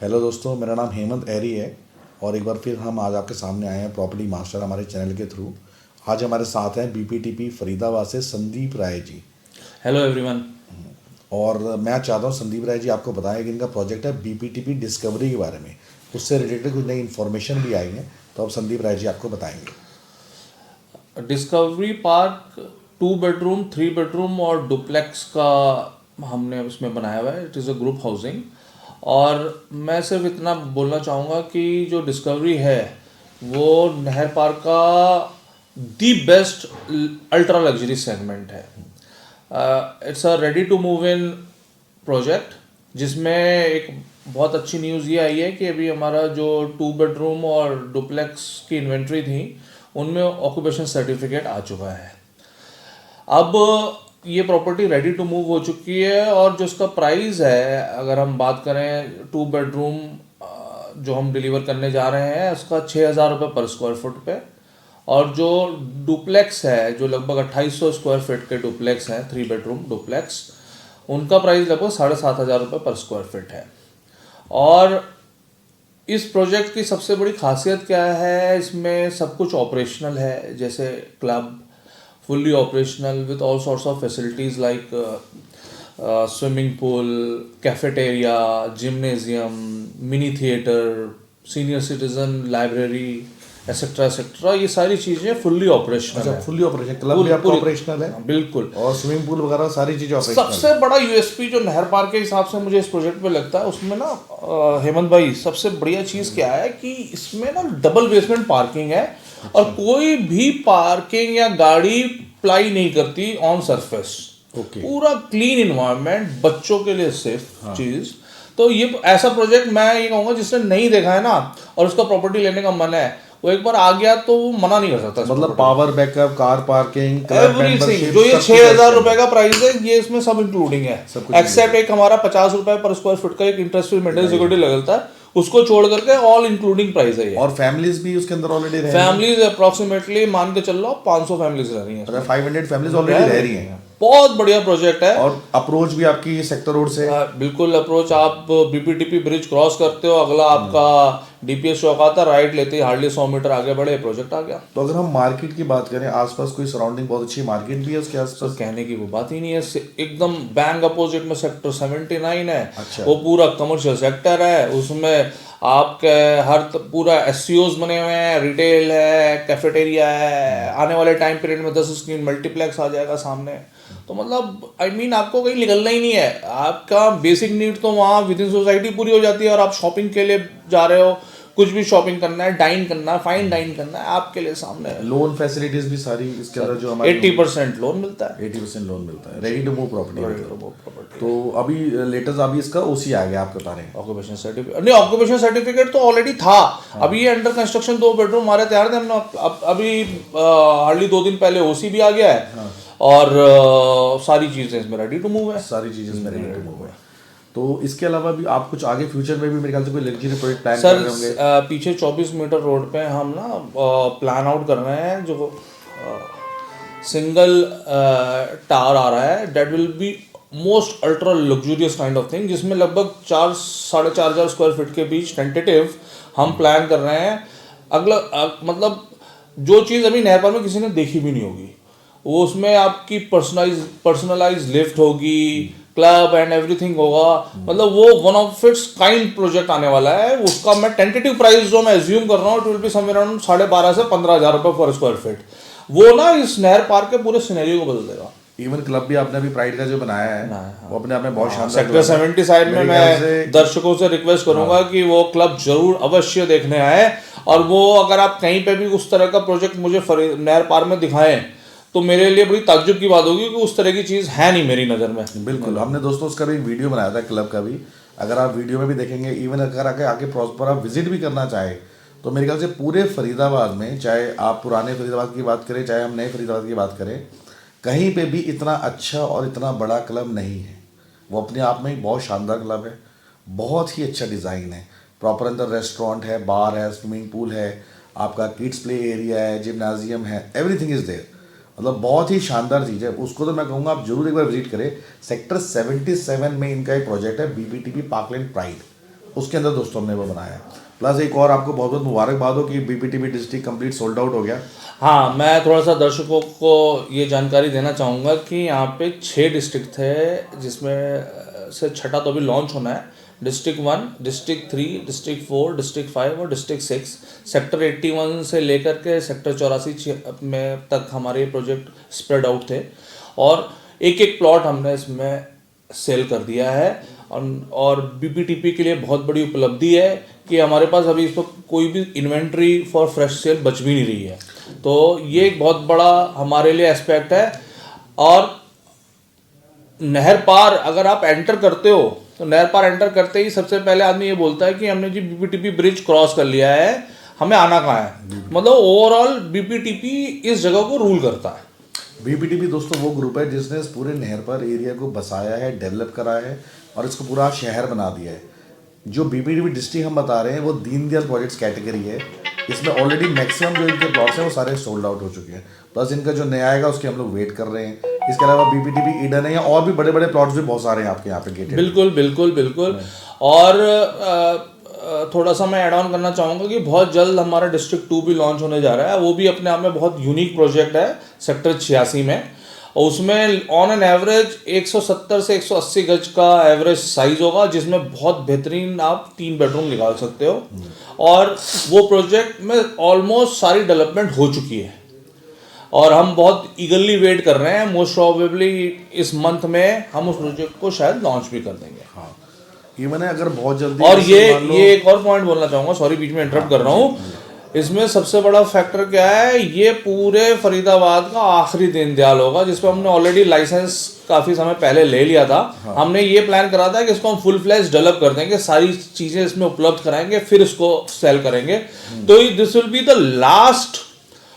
Hello दोस्तों, मेरा नाम हेमंत एरी है और एक बार फिर हम आज आपके सामने आए हैं प्रॉपर्टी मास्टर हमारे चैनल के थ्रू। आज हमारे साथ हैं बीपीटीपी फरीदाबाद से संदीप राय जी। Hello everyone. और मैं चाहता हूं संदीप राय जी आपको बताएं कि इनका प्रोजेक्ट है बीपीटीपी डिस्कवरी के बारे में, उससे रिलेटेड कुछ नई इन्फॉर्मेशन भी आई है, तो अब संदीप राय जी आपको बताएंगे। डिस्कवरी पार्क 2 बेडरूम 3 बेडरूम और डुप्लेक्स का हमने उसमें बनाया हुआ है। It is a group housing. और मैं सिर्फ इतना बोलना चाहूँगा कि जो डिस्कवरी है वो नहर पार्क का the best ultra luxury segment है। It's a ready to move in project, जिसमें एक बहुत अच्छी न्यूज़ ये आई है कि अभी हमारा जो 2 बेडरूम और डुप्लेक्स की इन्वेंट्री थी उनमें ऑक्यूपेशन सर्टिफिकेट आ चुका है। अब ये प्रॉपर्टी रेडी टू मूव हो चुकी है और जो उसका प्राइस है, अगर हम बात करें 2 बेडरूम जो हम डिलीवर करने जा रहे हैं उसका 6,000 रुपये पर स्क्वायर फुट पे, और जो डुप्लेक्स है जो लगभग 2,800 स्क्वायर फीट के डुप्लेक्स हैं 3 बेडरूम डुप्लेक्स, उनका प्राइस लगभग 7,500 रुपये पर स्क्वायर फीट है। और इस प्रोजेक्ट की सबसे बड़ी खासियत क्या है, इसमें सब कुछ ऑपरेशनल है, जैसे club fully operational with all sorts of facilities like swimming pool, cafeteria, gymnasium, mini theater, senior citizen library, etc etc। ये सारी चीज़ें फुल्ली ऑपरेशनल है। फुल्ली ऑपरेशनल, क्लब भी आपका ऑपरेशनल है? बिल्कुल। और स्विमिंग पूल वगैरह सारी चीज़ें ऑपरेशनल। सबसे बड़ा यूएसपी जो नहर पार्क के हिसाब से मुझे इस प्रोजेक्ट पे लगता है उसमें ना हेमंत भाई, सबसे बढ़िया चीज़ क्या है कि इसमें ना डबल बेसमेंट पार्किंग है। और कोई भी पार्किंग या गाड़ी प्लाई नहीं करती ऑन सरफेस। पूरा क्लीन इन्वायरमेंट, बच्चों के लिए सेफ चीज़। तो ये ऐसा प्रोजेक्ट मैं ये कहूँगा जिसने नहीं देखा है ना और उसका प्रॉपर्टी लेने का मन है, वो एक बार आ गया तो वो मना नहीं कर सकता। मतलब power backup, car parking, everything. जो ये 6,000 रुपए का प्राइस है ये इसमें सब इंक्लूडिंग है, एक्सेप्ट एक हमारा 50 रुपए पर स्क्वायर फुट का एक इंटरेस्ट फ्री मेंटेनेंस सिक्योरिटी लगता है, उसको छोड़ करके ऑल इंक्लूडिंग प्राइस है ये। और फैमिलीज भी उसके अंदर ऑलरेडी रह रही हैं। फैमिलीज अप्रोक्सीमेटली मान के चल लो 500 फैमिलीज रह रही हैं। 500 फैमिलीज ऑलरेडी रह रही हैं। बहुत बढ़िया प्रोजेक्ट है। और अप्रोच भी आपकी सेक्टर रोड से? बिल्कुल अप्रोच, आप बीपीटीपी ब्रिज क्रॉस करते हो, अगला आपका डीपीएस चौक आता है, राइट लेते ही हार्डली 100 मीटर आगे बढ़े प्रोजेक्ट आ गया। तो अगर हम मार्केट की बात करें, आसपास कोई सराउंडिंग बहुत अच्छी मार्केट भी है उसके आसपास? तो कहने की वो बात ही नहीं है। एकदम बैंक अपोजिट में सेक्टर 79 है। अच्छा। वो पूरा कमर्शियल सेक्टर है, उसमें आपके हर पूरा एससीओज बने हुए हैं, रिटेल है, कैफेटेरिया है, आने वाले टाइम पीरियड में 10 स्क्रीन मल्टीप्लेक्स आ जाएगा सामने। तो मतलब आई मीन आपको कहीं निकलना ही नहीं है, आपका बेसिक नीड तो वहाँ विद इन सोसाइटी पूरी हो जाती है। और आप शॉपिंग के लिए जा रहे हो, कुछ भी शॉपिंग करना है, डाइन करना है, फाइन डाइन करना है, आपके लिए सामने है। लोन फैसिलिटीज भी सारी इसके अंदर जो हमारे 80% लोन मिलता है। 80% लोन मिलता है, रेडी टू मूव प्रॉपर्टी। तो अभी लेटेस्ट अभी इसका ओसी आ गया, आप बता रहे हैं ऑक्यूपेशन सर्टिफिकेट? नहीं, ऑक्यूपेशन सर्टिफिकेट तो ऑलरेडी था। अभी ये अंडर कंस्ट्रक्शन 2 बेडरूम हमारे तैयार थे, हमने अभी हार्डली 2 दिन पहले ओसी भी आ गया है। और सारी चीजें इसमें रेडी टू मूव है। सारी चीजें इसमें रेडी टू मूव है। तो इसके अलावा भी आप कुछ आगे फ्यूचर में भी मेरे ख्याल से कोई लग्जरी प्रोजेक्ट प्लान कर रहे होंगे? पीछे 24 मीटर रोड पे हम ना प्लान आउट कर रहे हैं, जो सिंगल टावर आ रहा है, that will be most ultra luxurious kind of thing, जिसमें लगभग 4-4,500 स्क्वायर फीट के बीच टेंटेटिव हम प्लान कर रहे हैं। अगला मतलब जो चीज़ अभी नहर पार्क में किसी ने देखी भी नहीं होगी, वो उसमें आपकी पर्सनलाइज लिफ्ट होगी, क्लब एंड एवरीथिंग होगा। मतलब वो one of its kind project आने वाला है। उसका मैं टेंटेटिव प्राइस जो मैं एज्यूम कर रहा हूँ, it will be somewhere around 12,500 से 15,000 रुपये पर स्क्वायर फीट। वो ना इस नहर पार्क के पूरे सिनेरियो को बदल देगा। इवन क्लब भी आपने अभी प्राइड का जो बनाया है वो अपने आप में बहुत शानदार। सेक्टर 70 साइड में मैं दर्शकों से रिक्वेस्ट करूंगा कि वो क्लब जरूर अवश्य देखने आए। और वो अगर आप कहीं पे भी उस तरह का प्रोजेक्ट मुझे नहर पार्क में दिखाएं तो मेरे लिए बड़ी ताज्जुब की बात होगी कि उस तरह की चीज़ है नहीं मेरी नज़र में। बिल्कुल, हमने दोस्तों उसका भी वीडियो बनाया था क्लब का भी, अगर आप वीडियो में भी देखेंगे। इवन अगर आगे प्रॉपर आप विजिट भी करना चाहें तो मेरे ख्याल से पूरे फरीदाबाद में, चाहे आप पुराने फरीदाबाद की बात करें चाहे हम नए फरीदाबाद की बात करें, कहीं पे भी इतना अच्छा और इतना बड़ा क्लब नहीं है। वो अपने आप में ही बहुत शानदार क्लब है, बहुत ही अच्छा डिज़ाइन है, प्रॉपर अंदर रेस्टोरेंट है, बार है, स्विमिंग पूल है, आपका किड्स प्ले एरिया है, जिम्नाजियम है, एवरीथिंग इज़ देयर। मतलब बहुत ही शानदार चीज़ है। उसको तो मैं कहूँगा आप जरूर एक बार विजिट करें। सेक्टर 77 में इनका एक प्रोजेक्ट है बीपीटीपी पार्कलैंड प्राइड, उसके अंदर दोस्तों हमने वो बनाया है। प्लस एक और आपको बहुत बहुत मुबारकबाद हो कि बीपीटीबी डिस्ट्रिक्ट कंप्लीट सोल्ड आउट हो गया। हाँ, मैं थोड़ा सा दर्शकों को ये जानकारी देना चाहूँगा कि यहाँ पे 6 डिस्ट्रिक्ट थे, जिसमें से छठा तो अभी लॉन्च होना है। डिस्ट्रिक्ट 1, डिस्ट्रिक्ट 3, डिस्ट्रिक्ट 4, डिस्ट्रिक्ट 5 और डिस्ट्रिक्ट 6। सेक्टर 81 से लेकर के सेक्टर 84 में तक हमारे प्रोजेक्ट स्प्रेड आउट थे, और एक एक प्लॉट हमने इसमें सेल कर दिया है। और बीपीटीपी के लिए बहुत बड़ी उपलब्धि है कि हमारे पास अभी इस वक्त कोई भी इन्वेंट्री फॉर फ्रेश सेल बच भी नहीं रही है, तो ये एक बहुत बड़ा हमारे लिए एस्पेक्ट है। और नहर पार अगर आप एंटर करते हो तो नहर पार एंटर करते ही सबसे पहले आदमी ये बोलता है कि हमने जी बीपीटीपी ब्रिज क्रॉस कर लिया है, हमें आना कहाँ है। मतलब ओवरऑल बीपीटीपी इस जगह को रूल करता है। बीपीटीपी दोस्तों वो ग्रुप है जिसने इस पूरे नहर पर एरिया को बसाया है, डेवलप कराया है और इसको पूरा शहर बना दिया है। जो बीपीटीपी डिस्ट्रिक्ट हम बता रहे हैं वो दीनदयाल प्रोजेक्ट्स कैटेगरी है। इसमें ऑलरेडी मैक्सिमम जो इनके प्लॉट्स हैं वो सारे सोल्ड आउट हो चुके हैं। प्लस इनका जो नया आएगा उसके हम लोग वेट कर रहे हैं। इसके अलावा बीपीटीपी ईडन है, और भी बड़े बड़े प्लॉट्स भी बहुत सारे हैं आपके यहाँ पे गेटेड। बिल्कुल बिल्कुल बिल्कुल। और थोड़ा सा मैं ऐड ऑन करना चाहूँगा कि बहुत जल्द हमारा डिस्ट्रिक्ट 2 भी लॉन्च होने जा रहा है। वो भी अपने आप में बहुत यूनिक प्रोजेक्ट है सेक्टर 86 में। और उसमें ऑन एन एवरेज 170 से 180 गज का एवरेज साइज होगा, जिसमें बहुत बेहतरीन आप 3 बेडरूम निकाल सकते हो। और वो प्रोजेक्ट में ऑलमोस्ट सारी डेवलपमेंट हो चुकी है और हम बहुत ईगरली वेट कर रहे हैं। मोस्ट प्रोबेबली इस मंथ में हम उस प्रोजेक्ट को शायद लॉन्च भी कर देंगे। हाँ, इवन है अगर बहुत जल्दी। और ये एक और पॉइंट बोलना चाहूँगा, सॉरी बीच में इंटरप्ट कर रहा हूँ। इसमें सबसे बड़ा फैक्टर क्या है, ये पूरे फरीदाबाद का आखिरी दीनदयाल होगा, जिस पर हमने ऑलरेडी लाइसेंस काफ़ी समय पहले ले लिया था। हाँ। हमने ये प्लान करा था कि इसको हम फुल फ्लैश डेवलप कर देंगे, सारी चीज़ें इसमें उपलब्ध कराएंगे, फिर इसको सेल करेंगे। तो this will be the last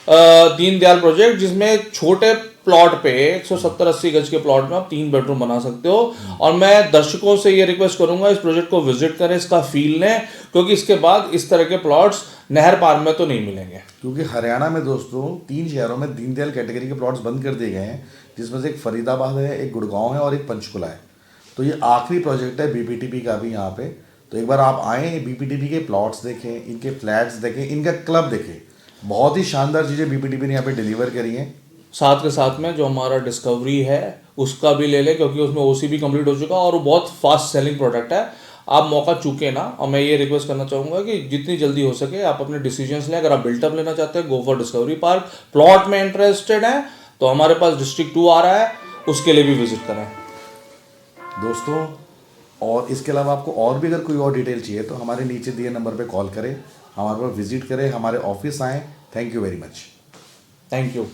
Deendayal project जिसमें छोटे प्लॉट पे 170-80 गज के प्लॉट में आप 3 बेडरूम बना सकते हो। और मैं दर्शकों से ये रिक्वेस्ट करूंगा इस प्रोजेक्ट को विजिट करें, इसका फील लें, क्योंकि इसके बाद इस तरह के प्लॉट्स नहर पार में तो नहीं मिलेंगे। क्योंकि हरियाणा में दोस्तों 3 शहरों में दीनदयाल कैटेगरी के प्लॉट्स बंद कर दिए गए हैं, जिसमें से एक फरीदाबाद है, एक गुड़गांव है और एक पंचकुला है। तो ये आखिरी प्रोजेक्ट है बीपीटीपी का भी यहाँ पे। तो एक बार आप आएँ, बीपीटीपी के प्लॉट्स देखें, इनके फ्लैट्स देखें, इनका क्लब देखें। बहुत ही शानदार चीज़ें बीपीटीपी ने यहाँ पे डिलीवर करी हैं। साथ के साथ में जो हमारा डिस्कवरी है उसका भी ले लें, क्योंकि उसमें ओसी भी कंप्लीट हो चुका है और वो बहुत फास्ट सेलिंग प्रोडक्ट है। आप मौका चूके ना। और मैं ये रिक्वेस्ट करना चाहूँगा कि जितनी जल्दी हो सके आप अपने डिसीजंस लें। अगर आप बिल्टअप लेना चाहते हैं, go for discovery park. Plot में इंटरेस्टेड हैं तो हमारे पास डिस्ट्रिक्ट 2 आ रहा है, उसके लिए भी विजिट करें दोस्तों। और इसके अलावा आपको और भी अगर कोई और डिटेल चाहिए तो हमारे नीचे दिए नंबर पर कॉल करें, हमारे पास विजिट करें, हमारे ऑफिस आएँ। Thank you very much. Thank you.